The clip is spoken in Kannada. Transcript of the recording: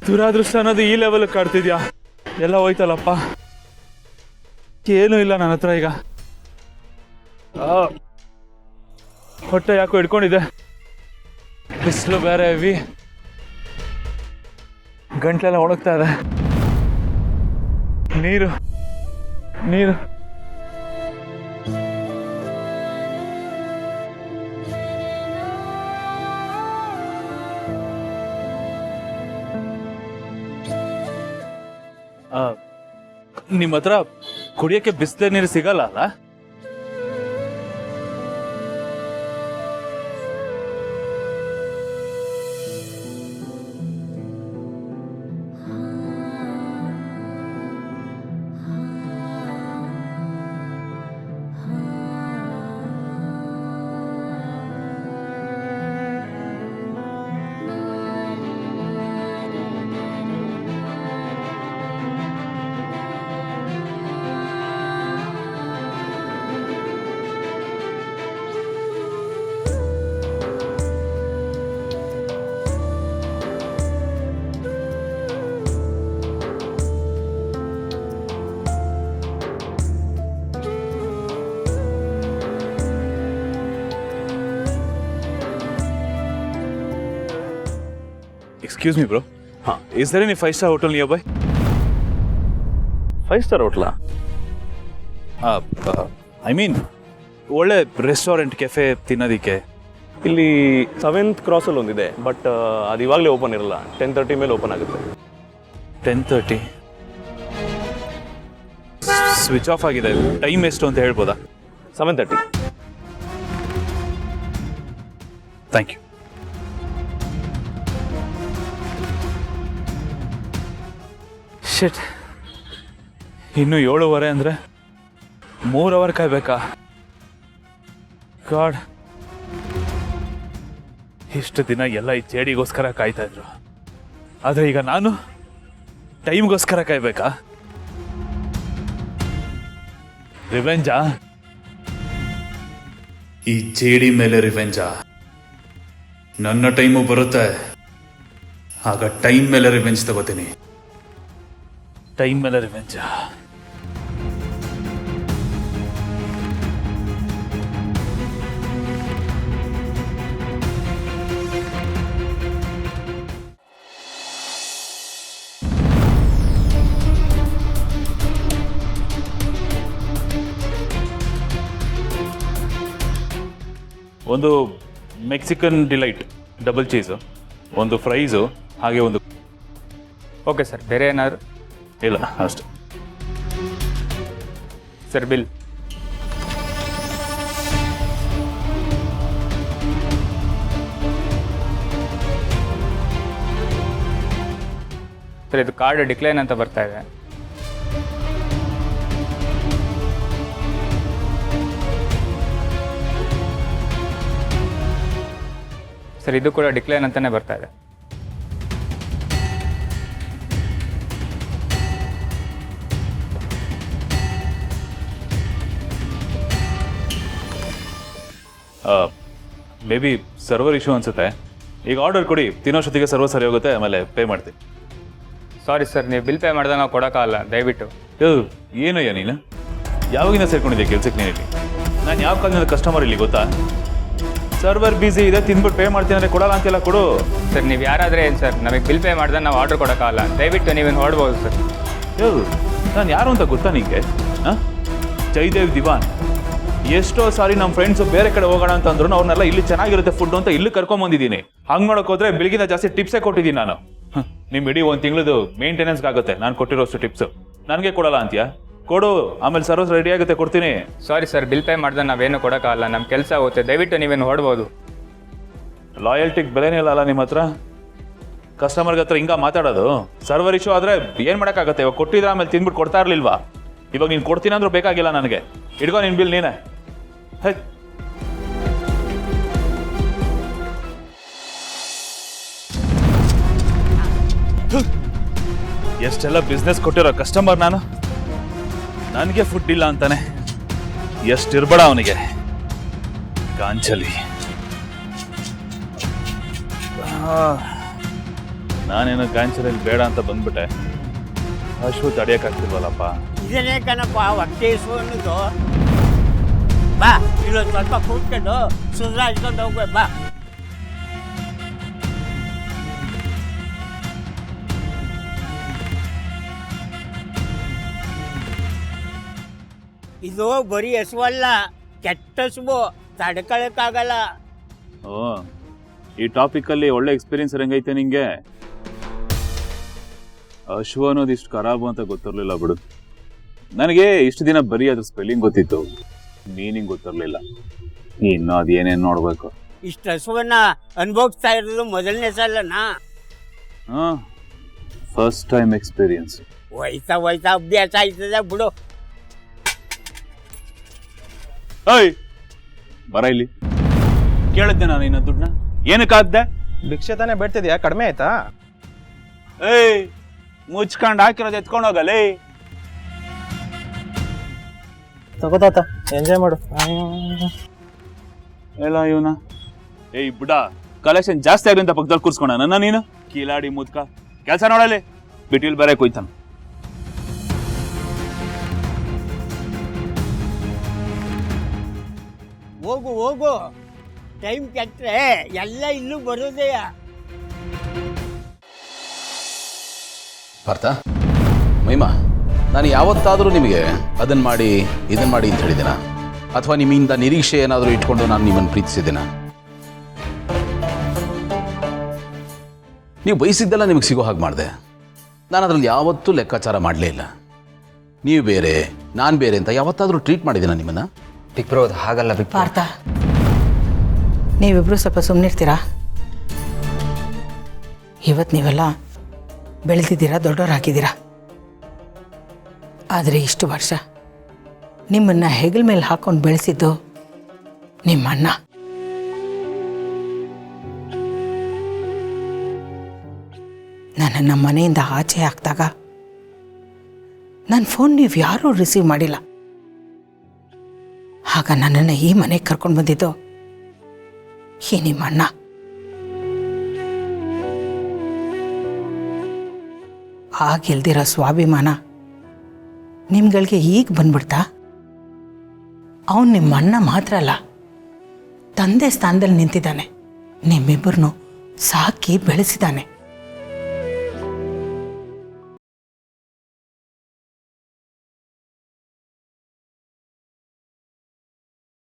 ದುರಾದೃಷ್ಟ ಅನ್ನೋದು ಈ ಲೆವೆಲ್ ಕಾಡ್ತಿದ್ಯಾ? ಎಲ್ಲ ಹೋಯ್ತಲ್ಲಪ್ಪ, ಏನೂ ಇಲ್ಲ ನನ್ನ ಹತ್ರ ಈಗ. ಹೊಟ್ಟೆ ಯಾಕೋ ಹಿಡ್ಕೊಂಡಿದೆ, ಬಿಸಿಲು ಬೇರೆ ಹೆವಿ, ಗಂಟ್ಲೆಲ್ಲ ಒಣಗ್ತಾ ಇದೆ. ನೀರು ನೀರು ನಿಮ್ಮ ಹತ್ರ ಕುಡಿಯೋಕ್ಕೆ ಬಿಸಿಲೇ ನೀರು ಸಿಗಲ್ಲ ಅಲ್ಲ? Excuse me, bro. Is there any 5-star hotel nearby? 5-star ಹೋಟ್ಲಾ? I mean, ಒಳ್ಳೆ ರೆಸ್ಟೋರೆಂಟ್ ಕೆಫೆ ತಿನ್ನೋದಿಕ್ಕೆ. ಇಲ್ಲಿ 7th ಕ್ರಾಸಲ್ಲಿ ಒಂದಿದೆ, ಬಟ್ ಅದು ಇವಾಗಲೇ ಓಪನ್ ಇರಲ್ಲ. 10:30 ಮೇಲೆ ಓಪನ್ ಆಗುತ್ತೆ. 10:30 ಸ್ವಿಚ್ ಆಫ್ ಆಗಿದೆ. ಟೈಮ್ ಎಷ್ಟು ಅಂತ ಹೇಳ್ಬೋದಾ? 7:30. Thank you. ಶಿಟ್, ಇನ್ನು 7:15 ಅಂದರೆ 3 ಅವರ್ ಕಾಯ್ಬೇಕಾ? ಗಾಡ್, ಇಷ್ಟು ದಿನ ಎಲ್ಲ ಈ ಚೇಡಿಗೋಸ್ಕರ ಕಾಯ್ತಾ ಇದ್ರು, ಆದರೆ ಈಗ ನಾನು ಟೈಮ್ಗೋಸ್ಕರ ಕಾಯ್ಬೇಕಾ? ರಿವೆಂಜಾ? ಈ ಚೇಡಿ ಮೇಲೆ ರಿವೆಂಜಾ? ನನ್ನ ಟೈಮು ಬರುತ್ತೆ, ಆಗ ಟೈಮ್ ಮೇಲೆ ರಿವೆಂಜ್ ತಗೋತೀನಿ. ಟೈಮ್ ಮೇಲೆ ರಿವೆಂಜಾ? ಒಂದು ಮೆಕ್ಸಿಕನ್ ಡಿಲೈಟ್ ಡಬಲ್ ಚೀಸು, ಒಂದು ಫ್ರೈಸು, ಹಾಗೆ ಒಂದು. ಓಕೆ ಸರ್, ಬೇರೆ ಏನಾದ್ರು? ಇಲ್ಲ, ಅಷ್ಟೆ ಸರ್. ಬಿಲ್. ಸರ್, ಇದು ಕಾರ್ಡ್ ಡಿಕ್ಲೈನ್ ಅಂತ ಬರ್ತಾ ಇದೆ. ಸರ್, ಇದು ಕೂಡ ಡಿಕ್ಲೈನ್ ಅಂತಾನೆ ಬರ್ತಾ ಇದೆ. ಮೇ ಬಿ ಸರ್ವರ್ ಇಶ್ಯೂ ಅನ್ಸುತ್ತೆ. ಈಗ ಆರ್ಡರ್ ಕೊಡಿ, ತಿನ್ನೋಷ್ಟೊತ್ತಿಗೆ ಸರ್ವರ್ ಸರಿ ಹೋಗುತ್ತೆ, ಆಮೇಲೆ ಪೇ ಮಾಡ್ತೀನಿ. ಸಾರಿ ಸರ್, ನೀವು ಬಿಲ್ ಪೇ ಮಾಡಿದಾಗ ನಾವು ಕೊಡೋಕ್ಕಾಗಲ್ಲ, ದಯವಿಟ್ಟು. ಏನಯ್ಯ ನೀನು? ಯಾವಾಗಿಂದ ಸೇರ್ಕೊಂಡಿದ್ದೆ ಕೆಲ್ಸಕ್ಕೆ ನೀನಿಲ್ಲಿ? ನಾನು ಯಾವ ಕಾಲದಿಂದ ಕಸ್ಟಮರ್ ಇಲ್ಲಿ ಗೊತ್ತಾ? ಸರ್ವರ್ ಬ್ಯುಸಿ ಇದೆ, ತಿಂದ್ಬಿಟ್ಟು ಪೇ ಮಾಡ್ತೀನಿ ಅಂದರೆ ಕೊಡಲ್ಲ ಅಂತೆಲ್ಲ ಕೊಡು. ಸರ್, ನೀವು ಯಾರಾದರೆ ಏನು ಸರ್, ನಮಗೆ ಬಿಲ್ ಪೇ ಮಾಡಿದಾಗ ನಾವು ಆರ್ಡರ್ ಕೊಡೋಕ್ಕಾಗಲ್ಲ, ದಯವಿಟ್ಟು ನೀವೇನು ಹೊಡ್ಬೋದು ಸರ್. ನಾನು ಯಾರು ಅಂತ ಗೊತ್ತಾ ನಿಮಗೆ? ಜೈದೇವ್ ದಿವಾನ್. ಎಷ್ಟೋ ಸಾರಿ ನಮ್ಮ ಫ್ರೆಂಡ್ಸು ಬೇರೆ ಕಡೆ ಹೋಗೋಣ ಅಂತಂದ್ರು ಅವ್ರನ್ನೆಲ್ಲ ಇಲ್ಲಿ ಚೆನ್ನಾಗಿರುತ್ತೆ ಫುಡ್ ಅಂತ ಇಲ್ಲಿ ಕರ್ಕೊಂಬಂದಿದ್ದೀನಿ. ಹಂಗೆ ಮಾಡೋಕೆ ಹೋದ್ರೆ ಬೆಳಗಿನ ಜಾಸ್ತಿ ಟಿಪ್ಸೇ ಕೊಟ್ಟಿದ್ದೀನಿ ನಾನು. ನಿಮ್ಮ ಇಡೀ ಒಂದು ತಿಂಗಳದು ಮೇಂಟೆನೆನ್ಸ್ಗೆ ಆಗುತ್ತೆ ನಾನು ಕೊಟ್ಟಿರೋಷ್ಟು ಟಿಪ್ಸು. ನನಗೆ ಕೊಡಲ್ಲ ಅಂತೀಯಾ? ಕೊಡು, ಆಮೇಲೆ ಸರ್ವಿಸ್ ರೆಡಿ ಆಗುತ್ತೆ, ಕೊಡ್ತೀನಿ. ಸಾರಿ ಸರ್, ಬಿಲ್ ಪೇ ಮಾಡಿದ್ರೆ ನಾವೇನು ಕೊಡೋಕ್ಕಾಗಲ್ಲ, ನಮ್ಮ ಕೆಲಸ ಆಗುತ್ತೆ, ದಯವಿಟ್ಟು ನೀವೇನು ಹೊಡ್ಬೋದು. ಲಾಯಲ್ಟಿಗೆ ಬೆಲೆನೇ ಇಲ್ಲ ಅಲ್ಲ ನಿಮ್ಮ ಹತ್ರ? ಕಸ್ಟಮರ್ಗೆ ಹತ್ರ ಹಿಂಗ ಮಾತಾಡೋದು? ಸರ್ವರ್ ಇಶ್ಯೂ ಆದರೆ ಏನು ಮಾಡೋಕ್ಕಾಗತ್ತೆ? ಇವಾಗ ಕೊಟ್ಟಿದ್ರೆ ಆಮೇಲೆ ತಿಂದ್ಬಿಟ್ಟು ಕೊಡ್ತಾ ಇರಲಿಲ್ವಾ? ಇವಾಗ ನೀನು ಕೊಡ್ತೀನಿ ಅಂದ್ರೂ ಬೇಕಾಗಿಲ್ಲ ನನಗೆ. ಇಡ್ಕೊ ನಿನ್ನ ಬಿಲ್ ನೀನೇ. ಎಷ್ಟೆಲ್ಲ ಬಿಸ್ನೆಸ್ ಕೊಟ್ಟಿರೋ ಕಸ್ಟಮರ್ ನಾನು, ನನಗೆ ಫುಡ್ ಇಲ್ಲ ಅಂತಾನೆ ಎಷ್ಟಿರ್ಬೇಡ ಅವನಿಗೆ. ಗಾಂಚಲಿ ನಾನೇನೋ ಗಾಂಚಲಲ್ಲಿ ಬೇಡ ಅಂತ ಬಂದ್ಬಿಟ್ಟೆ. ಅಶ್ವು ತಡೆಯಕ್ಕಾಗ್ತಿಲ್ವಲ್ಲಪ್ಪ. ಇದನ್ನೇ ಕಣಪ್ಪ ಹೊಟ್ಟೆ ಅನ್ನೋದು. ಬಾ ಇಲ್ಲೊಂದು ಸ್ವಲ್ಪ ಕೂತ್ಕೊಂಡು ಸುಧಾರಿಸ್ಕೊಂಡು ಹೋಗ್ಬೇಕು ಬಾ. ಇದು ಬರೀ ಹಸುವಲ್ಲ, ಕೆಟ್ಟ ಹಸುವು, ತಡ್ಕೊಳಕ್ಕಾಗಲ್ಲ. ಓ, ಈ ಟಾಪಿಕಲ್ಲಿ ಒಳ್ಳೆ ಎಕ್ಸ್ಪೀರಿಯನ್ಸ್ ಹೆಂಗೈತೆ ನಿಂಗೆ? ಅಶ್ವ ಅನ್ನೋದು ಇಷ್ಟು ಖರಾಬು ಅಂತ ಗೊತ್ತಿರಲಿಲ್ಲ ಬಿಡು. ನನಗೆ ಇಷ್ಟು ದಿನ ಬರೀ ಅದ್ರ ಸ್ಪೆಲ್ಲಿಂಗ್ ಗೊತ್ತಿತ್ತು, ಮೀನಿಂಗ್ ಗೊತ್ತಿರಲಿಲ್ಲ. ಇನ್ನು ಅದೇನೇನು ನೋಡ್ಬೇಕು. ಇಷ್ಟು ಹಸುವನ್ನ ಅನುಭವಿಸ್ತಾ ಇರೋದು ಮೊದಲನೇ ಸಲನಾ? ಹಾಂ, ಫಸ್ಟ್ ಟೈಮ್ ಎಕ್ಸ್ಪೀರಿಯನ್ಸ್. ಹೋಯ್ತಾ ಅಭ್ಯಾಸ ಆಯ್ತದೆ ಬಿಡು. ಏಯ್ ಬರ ಇಲ್ಲಿ. ಕೇಳಿದ್ದೆ ನಾನು ಇನ್ನ ದುಡ್ಡನ್ನ ಏನಕ್ಕಾಗ್ದೆ? ಭಿಕ್ಷೆ ತಾನೇ ಬೇಡ್ತಿದ್ಯಾ, ಕಡಿಮೆ ಆಯ್ತಾ? ಏಯ್ ಮುಚ್ಕೊಂಡು ಹಾಕಿರೋದು ಎತ್ಕೊಂಡು ಹೋಗಲೇ. ತಗೋತಾತ, ಎಂಜಾಯ್ ಮಾಡು. ಎಲ್ಲ ಇವನ ಏಯ್ ಬುಡ, ಕಲೆಕ್ಷನ್ ಜಾಸ್ತಿ ಆಗಿ ಅಂತ ಪಕ್ಕದಲ್ಲಿ ಕೂರ್ಸ್ಕೊಂಡ ನನ್ನ ನೀನು ಕೀಲಾಡಿ ಮುದ್ಕ. ಕೆಲಸ ನೋಡಲಿ, ಬಿಟ್ಟಿಲ್ ಬೇರೆ ಕೊಯ್ತಾನ. ಹೋಗು ಟೈಮ್ ಕೆಟ್ಟರೆ ಎಲ್ಲ ಇಲ್ಲೂ ಬರೋದೇ. ಪಾರ್ಥ, ಮಹಿಮಾ, ನಾನು ಯಾವತ್ತಾದರೂ ನಿಮಗೆ ಅದನ್ನು ಮಾಡಿ ಇದನ್ನು ಮಾಡಿ ಅಂತ ಹೇಳಿದ್ದೇನಾ? ಅಥವಾ ನಿಮ್ಮಿಂದ ನಿರೀಕ್ಷೆ ಏನಾದರೂ ಇಟ್ಕೊಂಡು ನಾನು ನಿಮ್ಮನ್ನು ಪ್ರೀತಿಸಿದ್ದೇನಾ? ನೀವು ಬಯಸಿದ್ದೆಲ್ಲ ನಿಮಗೆ ಸಿಗೋ ಹಾಗೆ ಮಾಡಿದೆ. ನಾನು ಅದರಲ್ಲಿ ಯಾವತ್ತೂ ಲೆಕ್ಕಾಚಾರ ಮಾಡಲೇ ಇಲ್ಲ. ನೀವು ಬೇರೆ ನಾನು ಬೇರೆ ಅಂತ ಯಾವತ್ತಾದರೂ ಟ್ರೀಟ್ ಮಾಡಿದ್ದೀನ ನಿಮ್ಮನ್ನು? ಬಿಗ್ ಬ್ರೋ, ಹಾಗಲ್ಲ ಬಿಗ್ ಬ್ರೋ. ಪಾರ್ಥ, ನೀವಿಬ್ರು ಸ್ವಲ್ಪ ಸುಮ್ಮನಿರ್ತೀರಾ? ಇವತ್ತು ನೀವೆಲ್ಲ ಬೆಳೆದಿದ್ದೀರಾ, ದೊಡ್ಡವರಾಗಿದ್ದೀರಾ. ಆದರೆ ಇಷ್ಟು ವರ್ಷ ನಿಮ್ಮನ್ನು ಹೆಗಲ ಮೇಲೆ ಹಾಕೊಂಡು ಬೆಳೆಸಿದ್ದು ನಿಮ್ಮ ಅಣ್ಣ. ನನ್ನನ್ನು ಮನೆಯಿಂದ ಆಚೆ ಹಾಕಿದಾಗ ನನ್ನ ಫೋನ್ ನೀವು ಯಾರೂ ರಿಸೀವ್ ಮಾಡಿಲ್ಲ. ಆಗ ನನ್ನನ್ನು ಈ ಮನೆಗೆ ಕರ್ಕೊಂಡು ಬಂದಿದ್ದು ಈ ನಿಮ್ಮ ಅಣ್ಣ. ಆಗಿಲ್ದಿರೋ ಸ್ವಾಭಿಮಾನ ನಿಮ್ಗಳಿಗೆ ಈಗ ಬಂದ್ಬಿಡ್ತಾ? ಅವನು ನಿಮ್ಮ ಅಣ್ಣ ಮಾತ್ರ ಅಲ್ಲ, ತಂದೆ ಸ್ಥಾನದಲ್ಲಿ ನಿಂತಿದ್ದಾನೆ. ನಿಮ್ಮಿಬ್ಬರನ್ನು ಸಾಕಿ ಬೆಳೆಸಿದ್ದಾನೆ.